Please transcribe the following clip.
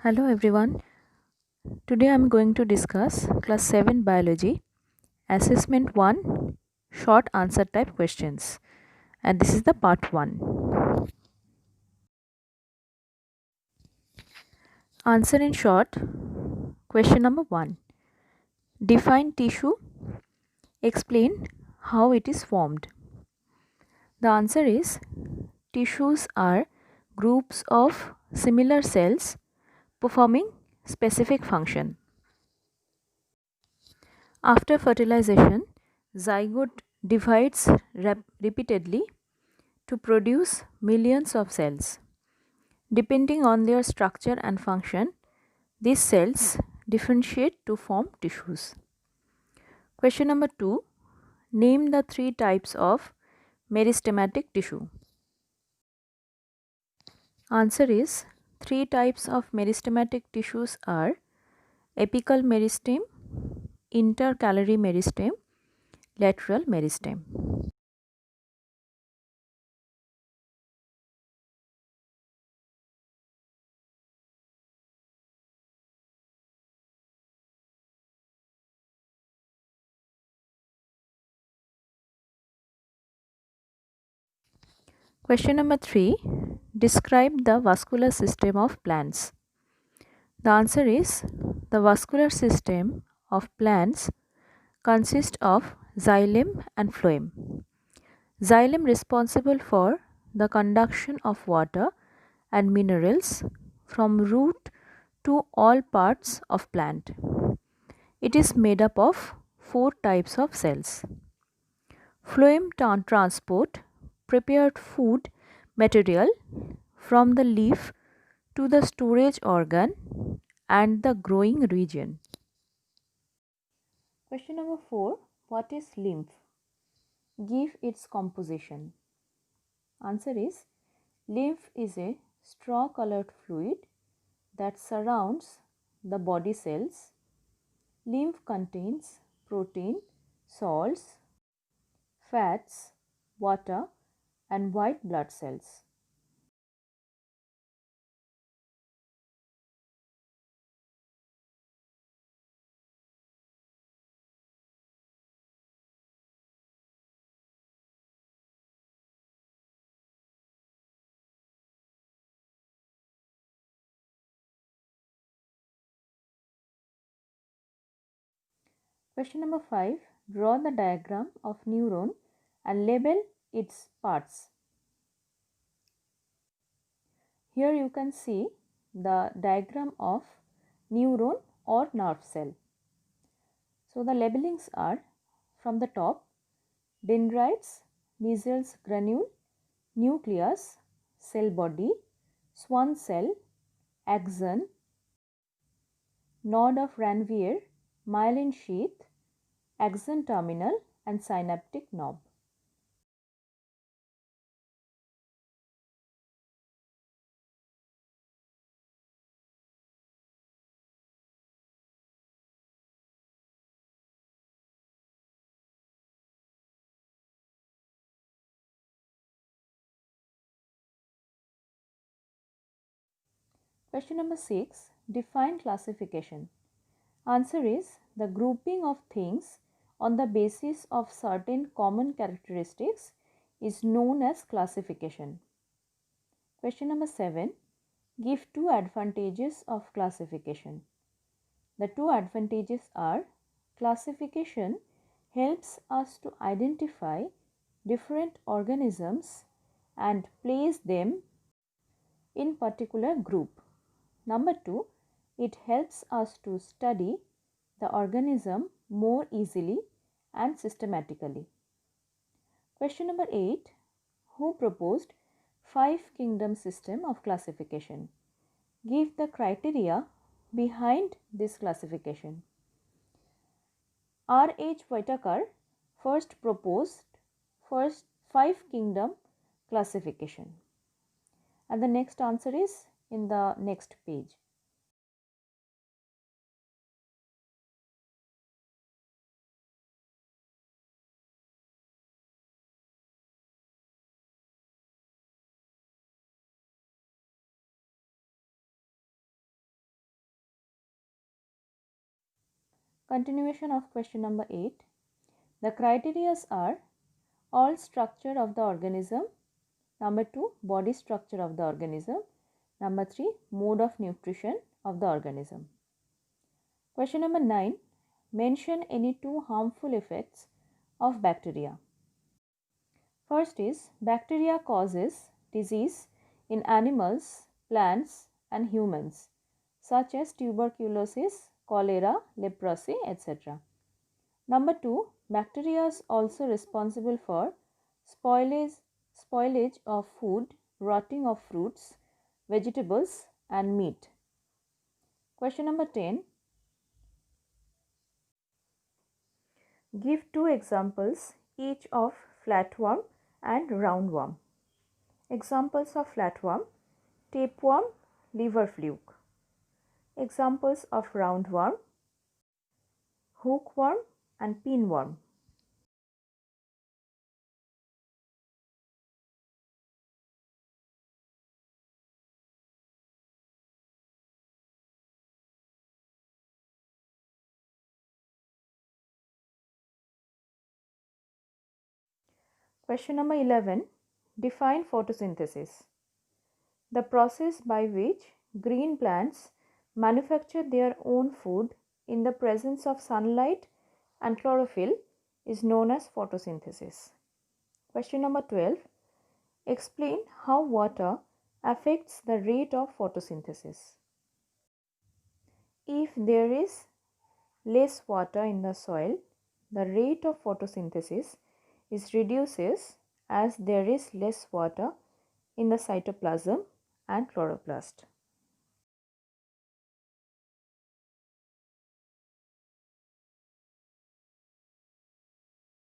Hello everyone. Today I am going to discuss class 7 biology assessment 1 short answer type questions, and this is the part 1. Answer in short. Question number 1. Define tissue. Explain how it is formed. The answer is tissues are groups of similar cells performing specific function. After fertilization, zygote divides repeatedly to produce millions of cells. Depending on their structure and function, these cells differentiate to form tissues. Question number 2. Name the 3 types of meristematic tissue. Answer is 3 types of meristematic tissues are apical meristem, intercalary meristem, lateral meristem. Question number 3. Describe the vascular system of plants. The answer is the vascular system of plants consists of xylem and phloem. Xylem responsible for the conduction of water and minerals from root to all parts of plant. It is made up of 4 types of cells. Phloem transport prepared food material from the leaf to the storage organ and the growing region. Question number 4. What is lymph? Give its composition. Answer is lymph is a straw colored fluid that surrounds the body cells. Lymph contains protein, salts, fats, water, and white blood cells. Question number 5. Draw the diagram of neuron and label its parts. Here you can see the diagram of neuron or nerve cell. So the labelings are from the top: dendrites, Nissls granule, nucleus, cell body, Schwann cell, axon, node of Ranvier, myelin sheath, axon terminal, and synaptic knob. Question number 6. Define classification. Answer is the grouping of things on the basis of certain common characteristics is known as classification. Question number 7. Give 2 advantages of classification. The 2 advantages are: classification helps us to identify different organisms and place them in particular group. Number 2, it helps us to study the organism more easily and systematically. Question number 8. Who proposed 5-kingdom system of classification? Give the criteria behind this classification. R. H. Whitaker first proposed 5-kingdom classification. And the next answer is in the next page. Continuation of question number 8. The criteria are all structure of the organism. Number 2, body structure of the organism. Number 3, mode of nutrition of the organism. Question number 9. Mention any 2 harmful effects of bacteria. First is, bacteria causes disease in animals, plants and humans such as tuberculosis, cholera, leprosy, etc. Number 2, bacteria is also responsible for spoilage of food, rotting of fruits, vegetables and meat. Question number 10. Give 2 examples each of flatworm and roundworm. Examples of flatworm: tapeworm, liver fluke. Examples of roundworm: hookworm and pinworm. Question number 11. Define photosynthesis. The process by which green plants manufacture their own food in the presence of sunlight and chlorophyll is known as photosynthesis. Question number 12. Explain how water affects the rate of photosynthesis. If there is less water in the soil, the rate of photosynthesis is reduces as there is less water in the cytoplasm and chloroplast.